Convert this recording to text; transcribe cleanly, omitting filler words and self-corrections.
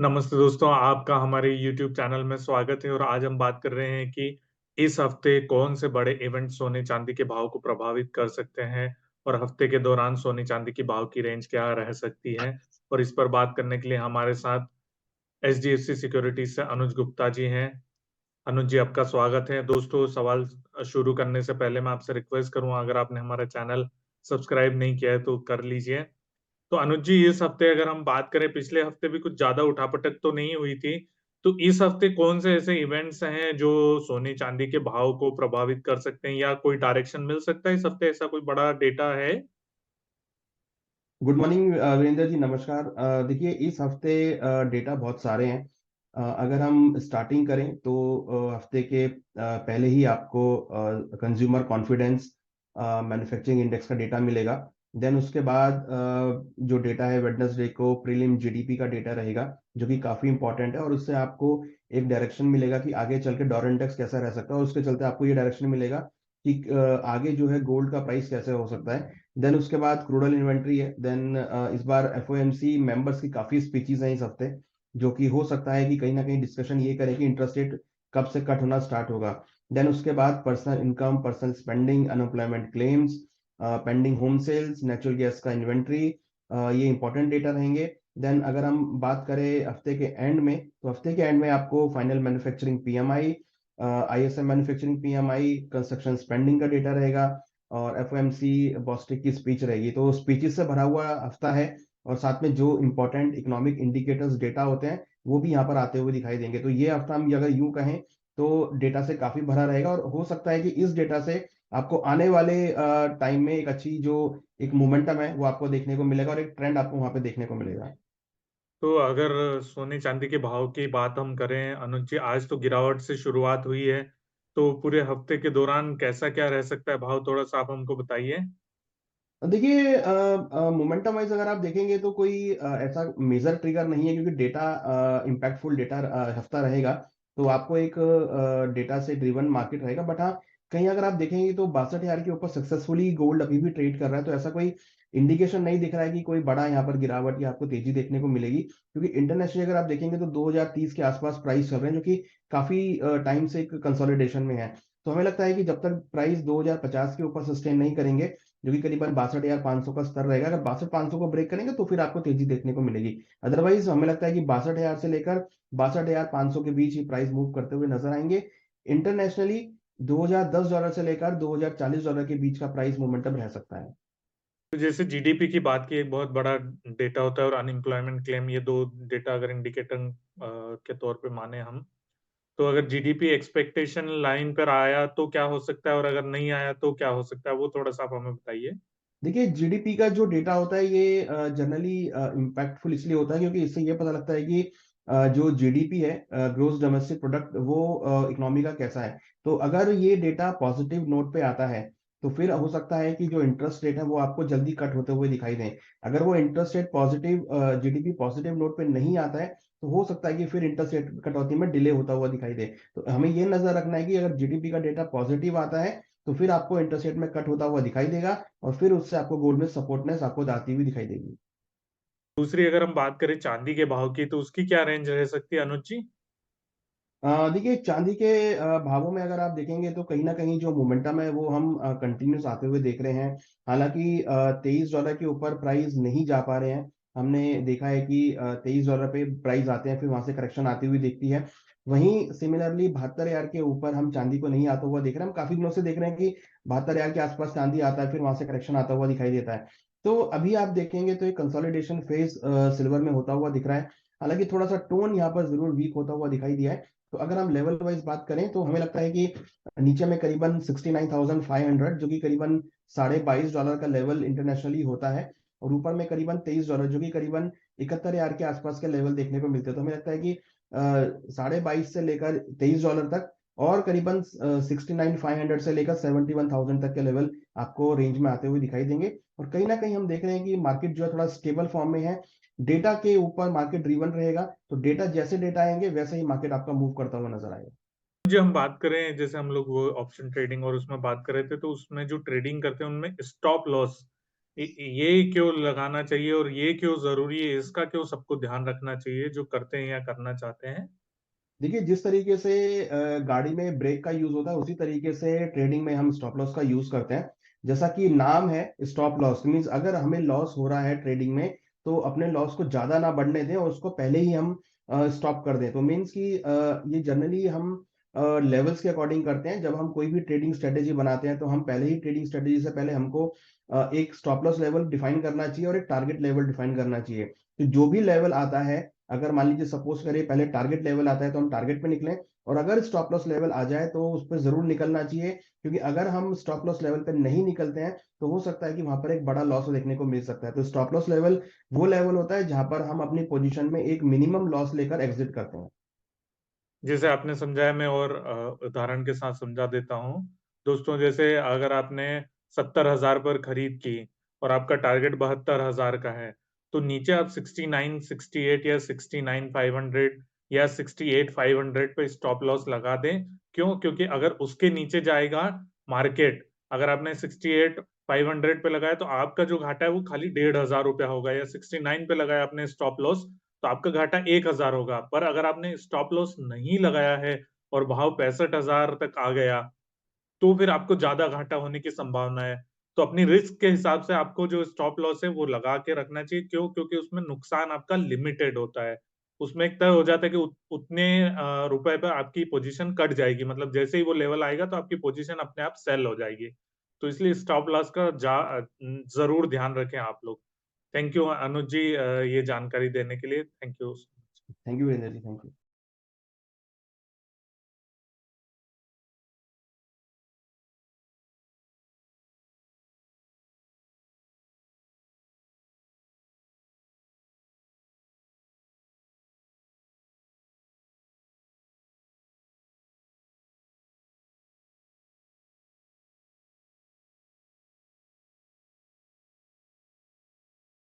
नमस्ते दोस्तों, आपका हमारे YouTube चैनल में स्वागत है और आज हम बात कर रहे हैं कि इस हफ्ते कौन से बड़े इवेंट सोने चांदी के भाव को प्रभावित कर सकते हैं और हफ्ते के दौरान सोने चांदी की भाव की रेंज क्या रह सकती है। और इस पर बात करने के लिए हमारे साथ HDFC सिक्योरिटीज से अनुज गुप्ता जी हैं। अनुज जी, आपका स्वागत है। दोस्तों, सवाल शुरू करने से पहले मैं आपसे रिक्वेस्ट करूंगा, अगर आपने हमारा चैनल सब्सक्राइब नहीं किया है तो कर लीजिए। तो अनुज जी, इस हफ्ते अगर हम बात करें, पिछले हफ्ते भी कुछ ज्यादा उठापटक तो नहीं हुई थी, तो इस हफ्ते कौन से ऐसे इवेंट्स हैं जो सोने चांदी के भाव को प्रभावित कर सकते हैं या कोई डायरेक्शन मिल सकता है इस हफ्ते? ऐसा कोई बड़ा डेटा है? गुड मॉर्निंग वीरेंद्र जी, नमस्कार। देखिए, इस हफ्ते डेटा बहुत सारे हैं। अगर हम स्टार्टिंग करें तो हफ्ते के पहले ही आपको कंज्यूमर कॉन्फिडेंस मैन्युफैक्चरिंग इंडेक्स का डेटा मिलेगा। देन उसके बाद जो डेटा है वेडनेसडे को प्रीलिम जीडीपी का डेटा रहेगा, जो कि काफ़ी इंपॉर्टेंट है और उससे आपको एक डायरेक्शन मिलेगा कि आगे चल के डॉलर इंडेक्स कैसा रह सकता है, और उसके चलते आपको ये डायरेक्शन मिलेगा कि आगे जो है गोल्ड का प्राइस कैसे हो सकता है। देन उसके बाद क्रूडल इन्वेंट्री है। देन इस बार एफओएमसी मेंबर्स की काफी स्पीचेस हैं इस हफ्ते, जो कि हो सकता है कि कहीं ना कहीं डिस्कशन ये करे कि इंटरेस्ट रेट कब से कट होना स्टार्ट होगा। देन उसके बाद personal income, personal spending, unemployment claims, pending home sales, natural gas का इन्वेंट्री, ये इंपॉर्टेंट डेटा रहेंगे। देन अगर हम बात करें हफ्ते के एंड में, तो हफ्ते के एंड में आपको final manufacturing PMI, ISM manufacturing PMI, construction spending का डेटा रहेगा और एफओएमसी बॉस्टिक की स्पीच रहेगी। तो स्पीचेस से भरा हुआ हफ्ता है और साथ में जो इंपॉर्टेंट इकोनॉमिक इंडिकेटर्स डेटा होते हैं वो भी यहाँ पर आते हुए दिखाई देंगे। तो ये हफ्ता हम अगर यूं कहें तो डेटा से काफी भरा रहेगा, और हो सकता है कि इस डेटा से आपको आने वाले टाइम में एक अच्छी जो एक मोमेंटम है वो आपको देखने को मिलेगा और एक ट्रेंड आपको वहां पे देखने को मिलेगा। तो अगर सोने चांदी के भाव की बात हम करें अनुज जी, आज तो गिरावट से शुरुआत हुई है, तो पूरे हफ्ते के दौरान कैसा क्या रह सकता है भाव? थोड़ा सा आप हमको बताइए। देखिए, मोमेंटम वाइज अगर आप देखेंगे तो कोई ऐसा मेजर ट्रिगर नहीं है, क्योंकि डेटा इम्पैक्टफुल डेटा हफ्ता रहेगा। तो आपको एक डेटा से ड्रिवन मार्केट रहेगा। बट हाँ, कहीं अगर आप देखेंगे तो 62,000 के ऊपर सक्सेसफुली गोल्ड अभी भी ट्रेड कर रहा है। तो ऐसा कोई इंडिकेशन नहीं दिख रहा है कि कोई बड़ा यहाँ पर गिरावट या आपको तेजी देखने को मिलेगी, क्योंकि इंटरनेशनली अगर आप देखेंगे तो 2030 के आसपास प्राइस चल रहे हैं, जो कि काफी टाइम से एक कंसोलिडेशन में है। तो हमें लगता है कि जब तक प्राइस 2050 के ऊपर सस्टेन नहीं करेंगे, जो कि करीबन 62,500 का स्तर रहेगा, अगर 62,500 को ब्रेक करेंगे तो फिर आपको तेजी देखने को मिलेगी। अदरवाइज हमें लगता है कि 62,000 से लेकर 62,500 के बीच ही प्राइस मूव करते हुए नजर आएंगे। इंटरनेशनली $2010 से लेकर $2040 के बीच का प्राइस मोमेंटम रह सकता है। तो जैसे जीडीपी की बात की, एक बहुत बड़ा डेटा होता है, और अनएम्प्लॉयमेंट क्लेम, ये दो डेटा अगर इंडिकेटर के तौर पे माने हम, तो अगर जीडीपी एक्सपेक्टेशन लाइन पर आया तो क्या हो सकता है, और अगर नहीं आया तो क्या हो सकता है? वो थोड़ा सा आप हमें बताइए। देखिए, जीडीपी का जो डेटा होता है ये जनरली इम्पैक्टफुल इसलिए होता है क्योंकि इससे ये पता लगता है कि जो जीडीपी है, ग्रोस डोमेस्टिक प्रोडक्ट, वो इकोनॉमी का कैसा है। तो अगर ये डेटा पॉजिटिव नोट पे आता है तो फिर हो सकता है कि जो इंटरेस्ट रेट है वो आपको जल्दी कट होते हुए दिखाई दें। अगर वो interest rate positive, GDP positive note पे नहीं आता है, तो हो सकता है कि फिर इंटरेस्ट रेट कटौती में डिले होता हुआ दिखाई दे। तो हमें ये नजर रखना है कि अगर जीडीपी का डेटा पॉजिटिव आता है तो फिर आपको इंटरेस्ट रेट में कट होता हुआ दिखाई देगा, और फिर उससे आपको गोल्ड में सपोर्टनेस आपको आती हुई दिखाई देगी। दूसरी अगर हम बात करें चांदी के भाव की, तो उसकी क्या रेंज रह सकती है अनुज जी? देखिए, चांदी के भावों में अगर आप देखेंगे तो कहीं ना कहीं जो मोमेंटम है वो हम कंटिन्यूस आते हुए देख रहे हैं। हालांकि $23 के ऊपर प्राइस नहीं जा पा रहे हैं। हमने देखा है कि $23 पे प्राइस आते हैं, फिर वहां से करेक्शन आती हुई दिखती है। वहीं सिमिलरली 72,000 के ऊपर हम चांदी को नहीं आता हुआ देख रहे हैं। हम काफी दिनों से देख रहे हैं कि 72,000 के आसपास चांदी आता है, फिर वहां से करेक्शन आता हुआ दिखाई देता है। तो अभी आप देखेंगे तो एक कंसोलिडेशन फेज सिल्वर में होता हुआ दिख रहा है। हालांकि थोड़ा सा टोन यहाँ पर जरूर वीक होता हुआ दिखाई दिया है। तो अगर हम लेवल वाइज बात करें तो हमें लगता है कि नीचे में करीबन 69,500, जो कि करीबन $22.5 का लेवल इंटरनेशनली होता है, और ऊपर में करीबन $23, जो कि करीबन 71,000 के आसपास के लेवल देखने को मिलते हैं। तो हमें लगता है कि 22.5 से लेकर $23 तक, और करीबन 69,500 से लेकर 71,000 तक के लेवल आपको रेंज में आते हुए दिखाई देंगे। और कहीं ना कहीं हम देख रहे हैं कि मार्केट जो है थोड़ा स्टेबल फॉर्म में है। डेटा के ऊपर मार्केट ड्रीवन रहेगा, तो डेटा जैसे डेटा आएंगे वैसे ही मार्केट आपका मूव करता हुआ नजर आएगा। जो हम बात करें, जैसे हम लोग वो ऑप्शन ट्रेडिंग और उसमें बात कर रहे थे, तो उसमें जो ट्रेडिंग करते हैं उनमें स्टॉप लॉस ये क्यों लगाना चाहिए और ये क्यों जरूरी है, इसका क्यों सबको ध्यान रखना चाहिए जो करते हैं या करना चाहते हैं? देखिए, जिस तरीके से गाड़ी में ब्रेक का यूज होता है, उसी तरीके से ट्रेडिंग में हम स्टॉप लॉस का यूज करते हैं। जैसा कि नाम है स्टॉप लॉस, मीन्स अगर हमें लॉस हो रहा है ट्रेडिंग में, तो अपने लॉस को ज्यादा ना बढ़ने दें और उसको पहले ही हम स्टॉप कर दें। तो मीन्स कि ये जनरली हम लेवल्स के अकॉर्डिंग करते हैं। जब हम कोई भी ट्रेडिंग स्ट्रेटेजी बनाते हैं, तो हम पहले ही ट्रेडिंग स्ट्रेटेजी से पहले हमको एक स्टॉप लॉस लेवल डिफाइन करना चाहिए और एक टारगेट लेवल डिफाइन करना चाहिए। तो जो भी लेवल आता है, अगर मान लीजिए सपोज करिए पहले टारगेट लेवल आता है, तो हम टारगेट पे निकलें, और अगर स्टॉप लॉस लेवल आ जाए तो उस पर जरूर निकलना चाहिए। क्योंकि अगर हम स्टॉप लॉस लेवल पे नहीं निकलते हैं, तो हो सकता है कि वहां पर एक बड़ा लॉस देखने को मिल सकता है। तो स्टॉप लॉस लेवल वो लेवल होता है जहां पर हम अपनी पोजीशन में एक मिनिमम लॉस लेकर एग्जिट करते हैं। जैसे आपने समझाया, मैं और उदाहरण के साथ समझा देता हूँ। दोस्तों, जैसे अगर आपने 70,000 पर खरीद की और आपका टारगेट 72,000 का है, तो नीचे आप 69, 68 या 69,500 या 68,500 पे स्टॉप लॉस लगा दें। क्यों? क्योंकि अगर उसके नीचे जाएगा मार्केट, अगर आपने 68,500 पे लगाया, तो आपका जो घाटा है वो खाली 1,500 रुपया होगा, या 69 पे लगाया आपने स्टॉप लॉस, तो आपका घाटा 1,000 होगा। पर अगर आपने स्टॉप लॉस नहीं लगाया है और भाव 65,000 तक आ गया, तो फिर आपको ज्यादा घाटा होने की संभावना है। तो अपनी रिस्क के हिसाब से आपको जो स्टॉप लॉस है वो लगा के रखना चाहिए। क्यों? क्योंकि उसमें नुकसान आपका लिमिटेड होता है। उसमें एक तय हो जाता है कि उतने रुपए पे आपकी पोजीशन कट जाएगी, मतलब जैसे ही वो लेवल आएगा तो आपकी पोजीशन अपने आप सेल हो जाएगी। तो इसलिए स्टॉप लॉस का जरूर ध्यान रखें आप लोग। थैंक यू अनुज जी, ये जानकारी देने के लिए। Thank you. Thank you Virendra ji, thank you.